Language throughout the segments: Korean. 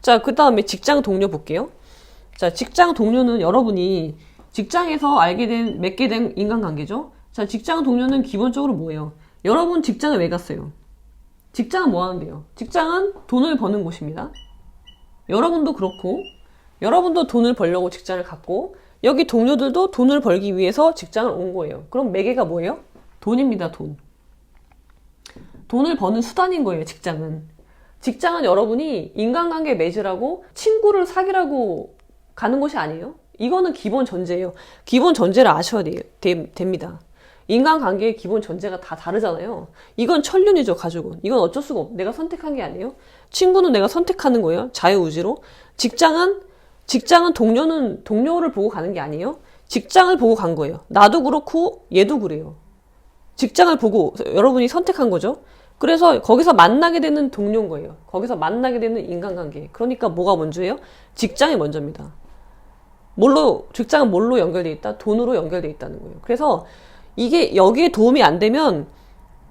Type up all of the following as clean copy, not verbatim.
자, 그 다음에 직장 동료 볼게요. 자, 직장 동료는 여러분이 직장에서 맺게 된 인간관계죠. 자, 직장 동료는 기본적으로 뭐예요? 여러분 직장을 왜 갔어요? 직장은 뭐 하는데요? 직장은 돈을 버는 곳입니다. 여러분도 그렇고, 여러분도 돈을 벌려고 직장을 갔고, 여기 동료들도 돈을 벌기 위해서 직장을 온 거예요. 그럼 매개가 뭐예요? 돈입니다, 돈. 돈을 버는 수단인 거예요, 직장은. 직장은 여러분이 인간관계 맺으라고 친구를 사귀라고 가는 것이 아니에요. 이거는 기본 전제예요. 기본 전제를 아셔야 됩니다. 인간관계의 기본 전제가 다 다르잖아요. 이건 천륜이죠, 가족은. 이건 어쩔 수가 없. 내가 선택한 게 아니에요. 친구는 내가 선택하는 거예요. 자유의지로. 직장은 동료를 보고 가는 게 아니에요. 직장을 보고 간 거예요. 나도 그렇고 얘도 그래요. 직장을 보고 여러분이 선택한 거죠. 그래서 거기서 만나게 되는 동료인 거예요. 거기서 만나게 되는 인간관계. 그러니까 뭐가 먼저예요? 직장이 먼저입니다. 직장은 뭘로 연결돼 있다? 돈으로 연결돼 있다는 거예요. 그래서 이게 여기에 도움이 안 되면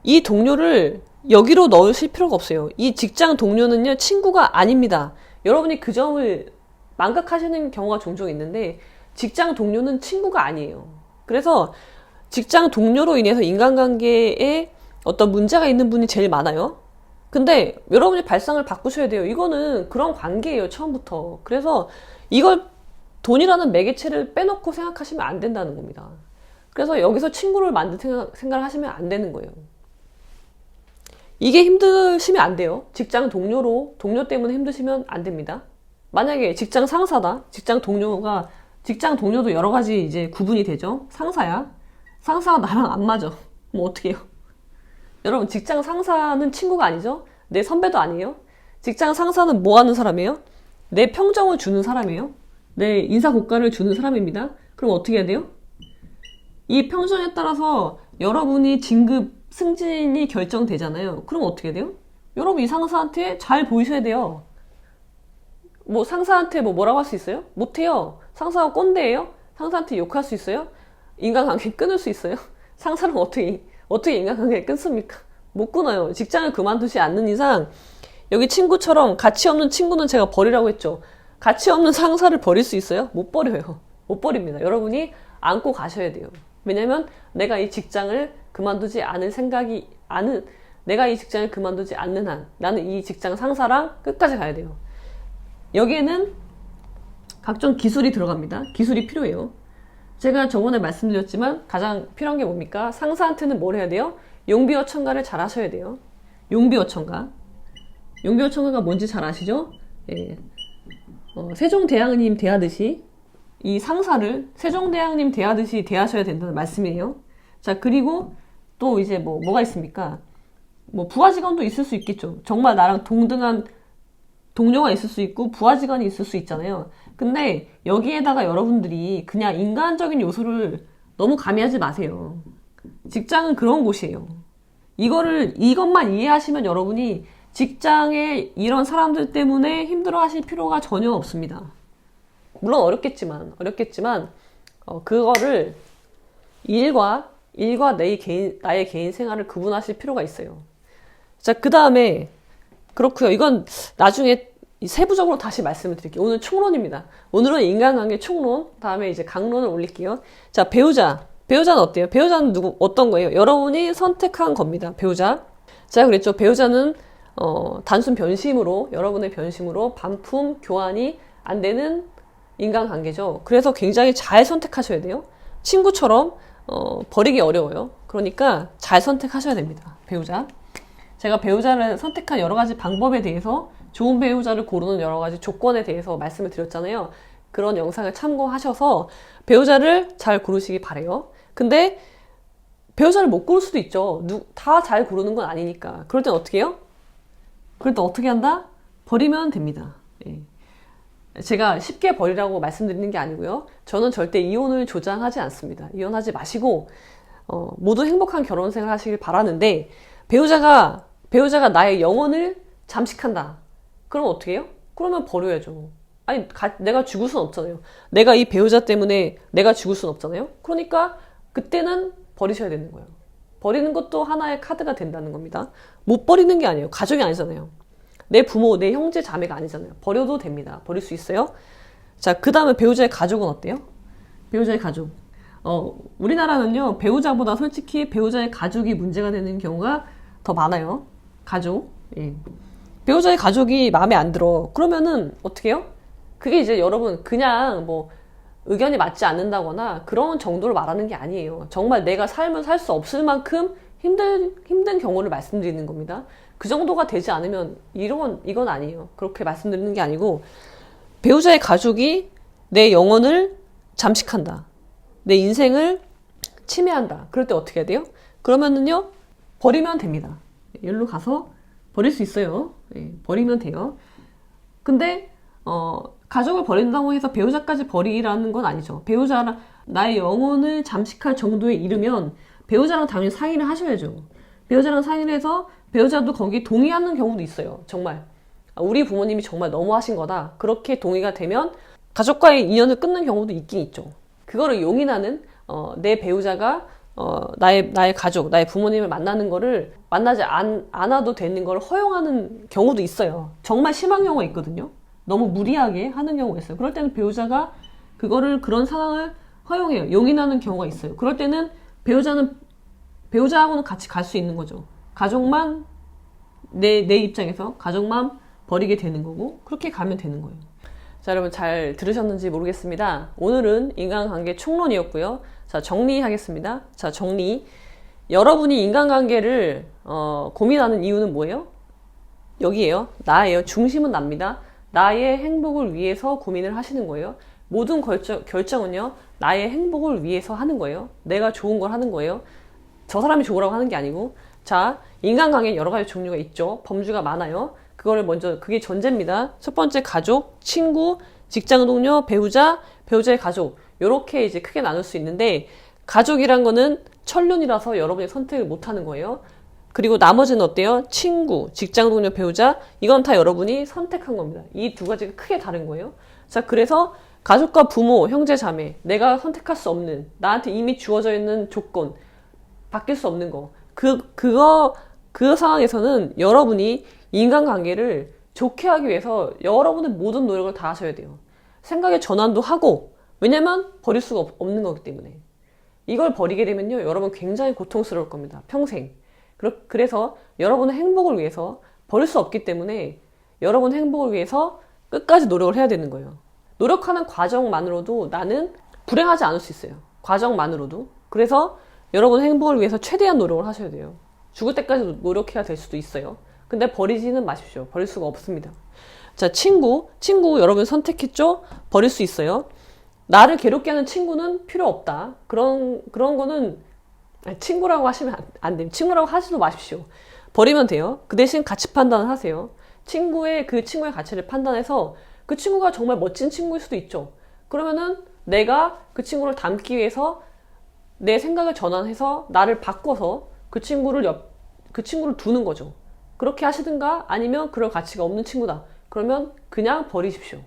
이 동료를 여기로 넣으실 필요가 없어요. 이 직장 동료는요, 친구가 아닙니다. 여러분이 그 점을 망각하시는 경우가 종종 있는데, 직장 동료는 친구가 아니에요. 그래서 직장 동료로 인해서 인간관계에 어떤 문제가 있는 분이 제일 많아요. 근데 여러분이 발상을 바꾸셔야 돼요. 이거는 그런 관계예요, 처음부터. 그래서 이걸 돈이라는 매개체를 빼놓고 생각하시면 안 된다는 겁니다. 그래서 여기서 친구를 만들 생각을 하시면 안 되는 거예요. 이게 힘드시면 안 돼요. 직장 동료 때문에 힘드시면 안 됩니다. 만약에 직장 상사다. 직장 동료도 여러 가지 이제 구분이 되죠. 상사야. 상사가 나랑 안 맞아. 뭐 어떻게 해요? 여러분, 직장 상사는 친구가 아니죠? 내 선배도 아니에요? 직장 상사는 뭐 하는 사람이에요? 내 평정을 주는 사람이에요? 내 인사고과를 주는 사람입니다. 그럼 어떻게 해야 돼요? 이 평정에 따라서 여러분이 진급 승진이 결정되잖아요. 그럼 어떻게 해야 돼요? 여러분, 이 상사한테 잘 보이셔야 돼요. 뭐 상사한테 뭐라고 할 수 있어요? 못해요. 상사가 꼰대예요? 상사한테 욕할 수 있어요? 인간관계 끊을 수 있어요? 상사랑 어떻게 인간관계를 끊습니까? 못 끊어요. 직장을 그만두지 않는 이상, 여기 친구처럼 가치 없는 친구는 제가 버리라고 했죠. 가치 없는 상사를 버릴 수 있어요? 못 버려요. 못 버립니다. 여러분이 안고 가셔야 돼요. 왜냐면 내가 이 직장을 그만두지 내가 이 직장을 그만두지 않는 한 나는 이 직장 상사랑 끝까지 가야 돼요. 여기에는 각종 기술이 들어갑니다. 기술이 필요해요. 제가 저번에 말씀드렸지만 가장 필요한 게 뭡니까? 상사한테는 뭘 해야 돼요? 용비어천가를 잘 하셔야 돼요. 용비어천가. 용비어천가가 뭔지 잘 아시죠? 예. 세종대왕님 대하듯이 이 상사를 세종대왕님 대하듯이 대하셔야 된다는 말씀이에요. 자, 그리고 또 이제 뭐가 있습니까? 부하 직원도 있을 수 있겠죠. 정말 나랑 동등한 동료가 있을 수 있고 부하 직원이 있을 수 있잖아요. 근데 여기에다가 여러분들이 그냥 인간적인 요소를 너무 가미하지 마세요. 직장은 그런 곳이에요. 이것만 이해하시면 여러분이 직장에 이런 사람들 때문에 힘들어 하실 필요가 전혀 없습니다. 물론 어렵겠지만, 그거를 일과 나의 개인 생활을 구분하실 필요가 있어요. 자, 그 다음에, 그렇고요. 이건 나중에 세부적으로 다시 말씀을 드릴게요. 오늘 총론입니다. 오늘은 인간관계 총론, 다음에 이제 강론을 올릴게요. 자, 배우자는 어때요? 배우자는 어떤 거예요? 여러분이 선택한 겁니다. 배우자. 제가 그랬죠. 배우자는, 단순 여러분의 변심으로 반품 교환이 안 되는 인간관계죠. 그래서 굉장히 잘 선택하셔야 돼요. 친구처럼, 버리기 어려워요. 그러니까 잘 선택하셔야 됩니다. 배우자. 제가 배우자를 선택한 여러 가지 방법에 대해서 좋은 배우자를 고르는 여러 가지 조건에 대해서 말씀을 드렸잖아요. 그런 영상을 참고하셔서 배우자를 잘 고르시기 바래요. 근데 배우자를 못 고를 수도 있죠. 다 잘 고르는 건 아니니까. 그럴 땐 어떻게 해요? 그럴 때 어떻게 한다? 버리면 됩니다. 예. 제가 쉽게 버리라고 말씀드리는 게 아니고요. 저는 절대 이혼을 조장하지 않습니다. 이혼하지 마시고 모두 행복한 결혼 생활 하시길 바라는데 배우자가 나의 영혼을 잠식한다. 그럼 어떻게 해요? 그러면 버려야죠. 아니, 내가 죽을 순 없잖아요. 내가 이 배우자 때문에 내가 죽을 순 없잖아요. 그러니까 그때는 버리셔야 되는 거예요. 버리는 것도 하나의 카드가 된다는 겁니다. 못 버리는 게 아니에요. 가족이 아니잖아요. 내 부모, 내 형제, 자매가 아니잖아요. 버려도 됩니다. 버릴 수 있어요. 자, 그 다음에 배우자의 가족은 어때요? 배우자의 가족. 우리나라는요, 배우자보다 솔직히 배우자의 가족이 문제가 되는 경우가 더 많아요. 가족. 예. 배우자의 가족이 마음에 안 들어. 그러면은 어떻게 해요? 그게 이제 여러분 그냥 뭐 의견이 맞지 않는다거나 그런 정도를 말하는 게 아니에요. 정말 내가 삶을 살 수 없을 만큼 힘든 경우를 말씀드리는 겁니다. 그 정도가 되지 않으면 이건 아니에요. 그렇게 말씀드리는 게 아니고, 배우자의 가족이 내 영혼을 잠식한다. 내 인생을 침해한다. 그럴 때 어떻게 해야 돼요? 그러면은요, 버리면 됩니다. 여기로 가서 버릴 수 있어요. 예, 버리면 돼요. 근데 가족을 버린다고 해서 배우자까지 버리라는 건 아니죠. 배우자랑 나의 영혼을 잠식할 정도에 이르면 배우자랑 당연히 상의를 하셔야죠. 배우자랑 상의를 해서 배우자도 거기 동의하는 경우도 있어요. 정말 우리 부모님이 정말 너무하신 거다. 그렇게 동의가 되면 가족과의 인연을 끊는 경우도 있긴 있죠. 그거를 용인하는 내 배우자가 나의 가족, 나의 부모님을 만나는 거를 만나지 않아도 되는 걸 허용하는 경우도 있어요. 정말 심한 경우가 있거든요. 너무 무리하게 하는 경우가 있어요. 그럴 때는 배우자가 그런 상황을 허용해요. 용인하는 경우가 있어요. 그럴 때는 배우자하고는 같이 갈 수 있는 거죠. 가족만, 내 입장에서 가족만 버리게 되는 거고, 그렇게 가면 되는 거예요. 자, 여러분 잘 들으셨는지 모르겠습니다. 오늘은 인간관계 총론이었고요. 자, 정리하겠습니다. 자, 정리. 여러분이 인간관계를 고민하는 이유는 뭐예요? 여기에요. 나예요. 중심은 납니다. 나의 행복을 위해서 고민을 하시는 거예요. 모든 결정은요, 나의 행복을 위해서 하는 거예요. 내가 좋은 걸 하는 거예요. 저 사람이 좋으라고 하는 게 아니고. 자, 인간관계 여러 가지 종류가 있죠. 범주가 많아요. 그게 전제입니다. 첫 번째, 가족, 친구, 직장 동료, 배우자의 가족. 요렇게 이제 크게 나눌 수 있는데, 가족이란 거는 천륜이라서 여러분이 선택을 못 하는 거예요. 그리고 나머지는 어때요? 친구, 직장 동료, 배우자. 이건 다 여러분이 선택한 겁니다. 이 두 가지가 크게 다른 거예요. 자, 그래서 가족과 부모, 형제, 자매. 내가 선택할 수 없는, 나한테 이미 주어져 있는 조건, 바뀔 수 없는 거. 그 상황에서는 여러분이 인간관계를 좋게 하기 위해서 여러분의 모든 노력을 다 하셔야 돼요. 생각의 전환도 하고, 왜냐면 버릴 수가 없는 거기 때문에. 이걸 버리게 되면요, 여러분 굉장히 고통스러울 겁니다. 평생. 그래서 여러분의 행복을 위해서 버릴 수 없기 때문에 여러분 행복을 위해서 끝까지 노력을 해야 되는 거예요. 노력하는 과정만으로도 나는 불행하지 않을 수 있어요. 과정만으로도. 그래서 여러분 행복을 위해서 최대한 노력을 하셔야 돼요. 죽을 때까지 노력해야 될 수도 있어요. 근데 버리지는 마십시오. 버릴 수가 없습니다. 자, 친구 여러분 선택했죠? 버릴 수 있어요. 나를 괴롭게 하는 친구는 필요 없다. 그런 거는 친구라고 하시면 안 됩니다. 친구라고 하지도 마십시오. 버리면 돼요. 그 대신 가치 판단을 하세요. 그 친구의 가치를 판단해서 그 친구가 정말 멋진 친구일 수도 있죠. 그러면은 내가 그 친구를 닮기 위해서 내 생각을 전환해서 나를 바꿔서 그 친구를 두는 거죠. 그렇게 하시든가 아니면 그럴 가치가 없는 친구다. 그러면 그냥 버리십시오.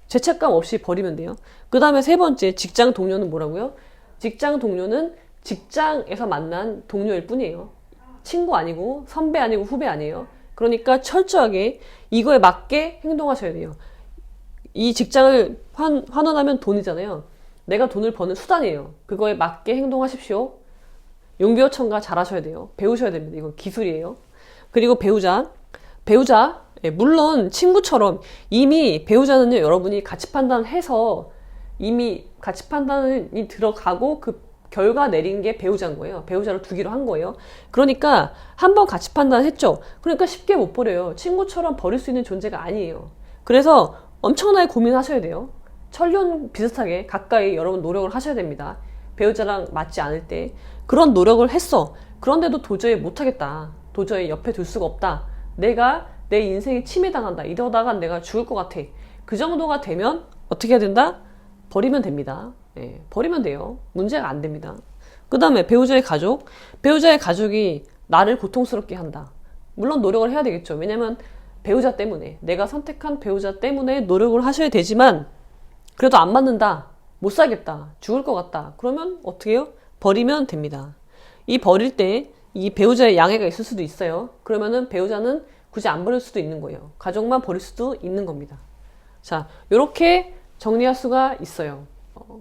죄책감 없이 버리면 돼요. 그 다음에 세 번째, 직장 동료는 뭐라고요? 직장 동료는 직장에서 만난 동료일 뿐이에요. 친구 아니고 선배 아니고 후배 아니에요. 그러니까 철저하게 이거에 맞게 행동하셔야 돼요. 이 직장을 환원하면 돈이잖아요. 내가 돈을 버는 수단이에요. 그거에 맞게 행동하십시오. 용기어 첨가 잘하셔야 돼요. 배우셔야 됩니다. 이건 기술이에요. 그리고 배우자, 물론 친구처럼 이미 배우자는요, 여러분이 가치 판단을 해서 이미 가치 판단이 들어가고 그 결과 내린 게 배우자인 거예요. 배우자를 두기로 한 거예요. 그러니까 한번 가치 판단을 했죠. 그러니까 쉽게 못 버려요. 친구처럼 버릴 수 있는 존재가 아니에요. 그래서 엄청나게 고민하셔야 돼요. 천륜 비슷하게 가까이 여러분 노력을 하셔야 됩니다. 배우자랑 맞지 않을 때 그런 노력을 했어. 그런데도 도저히 못하겠다. 도저히 옆에 둘 수가 없다. 내가 내 인생이 침해당한다. 이러다가 내가 죽을 것 같아. 그 정도가 되면 어떻게 해야 된다? 버리면 됩니다. 네, 버리면 돼요. 문제가 안 됩니다. 그 다음에 배우자의 가족이 나를 고통스럽게 한다. 물론 노력을 해야 되겠죠. 왜냐면 배우자 때문에, 내가 선택한 배우자 때문에 노력을 하셔야 되지만 그래도 안 맞는다. 못 살겠다. 죽을 것 같다. 그러면 어떻게 해요? 버리면 됩니다. 이 버릴 때 이 배우자의 양해가 있을 수도 있어요. 그러면은 배우자는 굳이 안 버릴 수도 있는 거예요. 가족만 버릴 수도 있는 겁니다. 자, 이렇게 정리할 수가 있어요.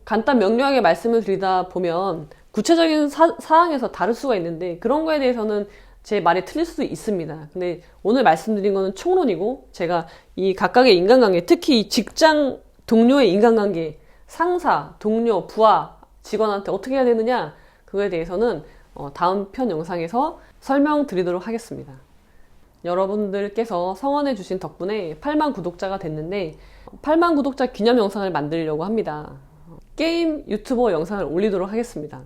간단 명료하게 말씀을 드리다 보면 구체적인 사항에서 다를 수가 있는데 그런 거에 대해서는 제 말이 틀릴 수도 있습니다. 근데 오늘 말씀드린 거는 총론이고 제가 이 각각의 인간관계, 특히 이 직장 동료의 인간관계, 상사, 동료, 부하, 직원한테 어떻게 해야 되느냐 그거에 대해서는 다음 편 영상에서 설명드리도록 하겠습니다. 여러분들께서 성원해 주신 덕분에 8만 구독자가 됐는데 8만 구독자 기념 영상을 만들려고 합니다. 게임 유튜버 영상을 올리도록 하겠습니다.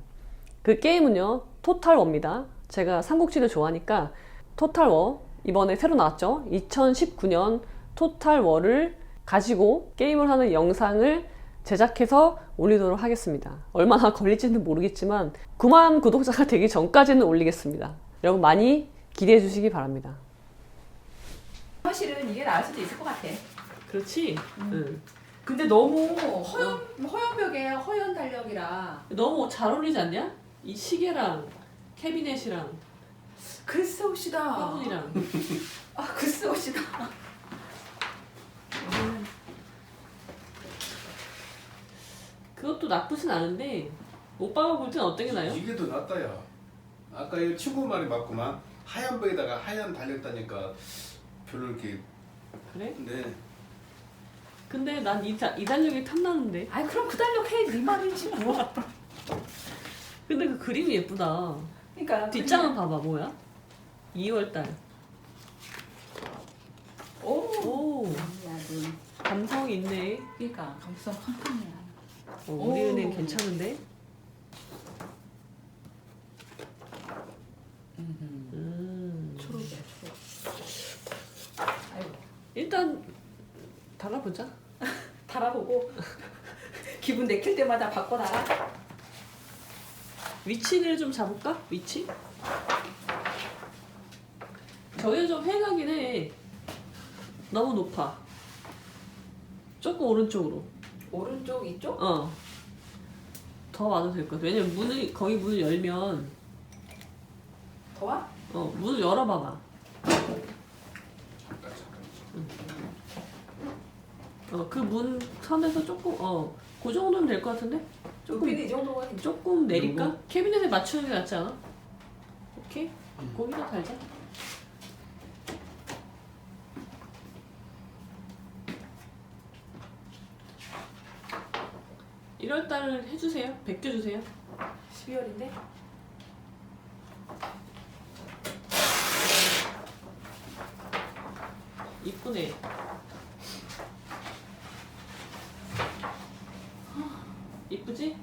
그 게임은요 토탈워입니다. 제가 삼국지를 좋아하니까 토탈워 이번에 새로 나왔죠. 2019년 토탈워를 가지고 게임을 하는 영상을 제작해서 올리도록 하겠습니다. 얼마나 걸릴지는 모르겠지만 9만 구독자가 되기 전까지는 올리겠습니다. 여러분 많이 기대해 주시기 바랍니다. 사실은 이게 나을 수도 있을 것 같아. 그렇지? 응. 근데 너무 허연벽에 허연 달력이라. 너무 잘 어울리지 않냐? 이 시계랑 캐비넷이랑 글쎄 옷이다. 화분이랑 아 글쎄 옷이다. 그것도 나쁘진 않은데 오빠가 볼 때는 어떤 게 나요? 이게 더 낫다 야. 아까 이 친구 말이 맞구만. 하얀 벽에다가 하얀 달렸다니까 별로 이렇게. 그래? 네. 근데 난 이 달력이 탐나는데. 아이 그럼 그 달력 해. 네 말이지 뭐. 근데 그 그림이 예쁘다. 그러니까 뒷장은 봐봐 뭐야? 2월달. 오, 야, 너. 감성 있네. 그러니까 감성 팡팡이야. 우리은행 오. 괜찮은데? 초록이야 초록. 아이고 일단 달아보자. 달아보고 기분 내킬 때마다 바꿔달라. 위치를 좀 잡을까? 위치? 저게 좀 해가긴 해. 너무 높아. 조금 오른쪽으로. 오른쪽 이쪽? 더 와도 될 것 같아. 왜냐면 거기 문을 열면, 더 와? 문을 열어봐봐. 그 문 선에서 조금, 그 정도면 될 것 같은데? 높이는 이 정도가 되죠? 조금 내릴까? 정도? 캐비넷에 맞추는 게 낫지 않아? 오케이? 거기다 달자. (1월 달을) 해주세요. 베껴주세요. 12월인데? 이쁘네. 이쁘지?